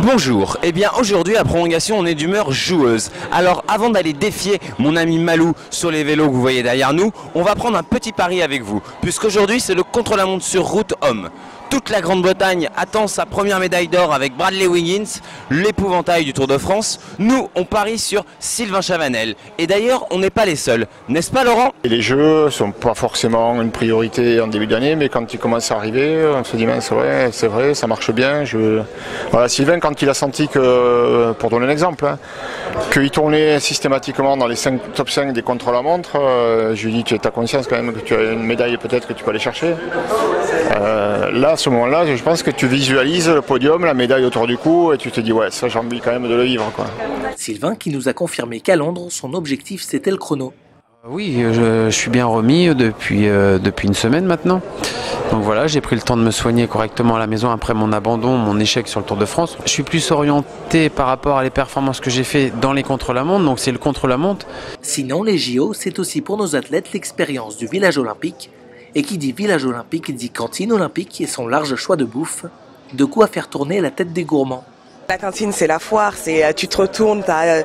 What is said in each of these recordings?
Bonjour, eh bien aujourd'hui à prolongation on est d'humeur joueuse. Alors avant d'aller défier mon ami Malou sur les vélos que vous voyez derrière nous, on va prendre un petit pari avec vous, puisqu'aujourd'hui c'est le contre-la-montre sur route homme. Toute la Grande-Bretagne attend sa première médaille d'or avec Bradley Wiggins, l'épouvantail du Tour de France. Nous, on parie sur Sylvain Chavanel. Et d'ailleurs, on n'est pas les seuls. N'est-ce pas, Laurent? Et les jeux sont pas forcément une priorité en début d'année, mais quand ils commencent à arriver, on se dit, c'est vrai, ça marche bien. Voilà, Sylvain, quand il a senti que, pour donner un exemple, qu'il tournait systématiquement dans les top 5 des contre-la-montre, je lui dis, tu as conscience quand même que tu as une médaille peut-être que tu peux aller chercher. Là, à ce moment-là, je pense que tu visualises le podium, la médaille autour du cou, et tu te dis, ouais, ça j'ai envie quand même de le vivre, quoi. Sylvain qui nous a confirmé qu'à Londres, son objectif c'était le chrono. Oui, je suis bien remis depuis une semaine maintenant. Donc voilà, j'ai pris le temps de me soigner correctement à la maison après mon abandon, mon échec sur le Tour de France. Je suis plus orienté par rapport à les performances que j'ai fait dans les contre-la-montre, donc c'est le contre-la-montre. Sinon, les JO, c'est aussi pour nos athlètes l'expérience du village olympique. Et qui dit village olympique dit cantine olympique et son large choix de bouffe. De quoi faire tourner la tête des gourmands. La cantine, c'est la foire, tu te retournes, t'as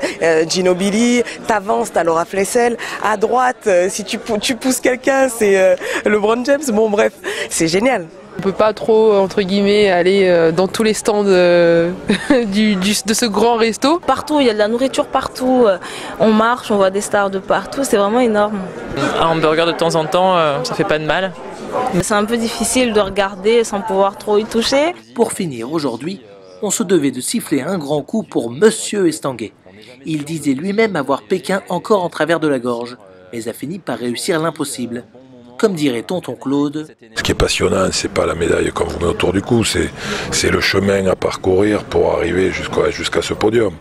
Gino Billy, t'avances, t'as Laura Flessel. À droite, si tu pousses quelqu'un, c'est LeBron James. Bon, bref, c'est génial. On peut pas trop, entre guillemets, aller dans tous les stands de ce grand resto. Partout, il y a de la nourriture partout. On marche, on voit des stars de partout. C'est vraiment énorme. Un hamburger de temps en temps, ça fait pas de mal. C'est un peu difficile de regarder sans pouvoir trop y toucher. Pour finir, aujourd'hui, on se devait de siffler un grand coup pour Monsieur Estanguet. Il disait lui-même avoir Pékin encore en travers de la gorge, mais a fini par réussir l'impossible. Comme dirait tonton Claude. Ce qui est passionnant, c'est pas la médaille qu'on vous met autour du cou, c'est le chemin à parcourir pour arriver jusqu'à ce podium.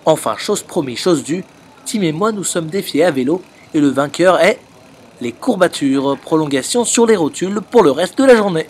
Enfin, chose promise, chose due, Tim et moi nous sommes défiés à vélo et le vainqueur est les courbatures, prolongation sur les rotules pour le reste de la journée.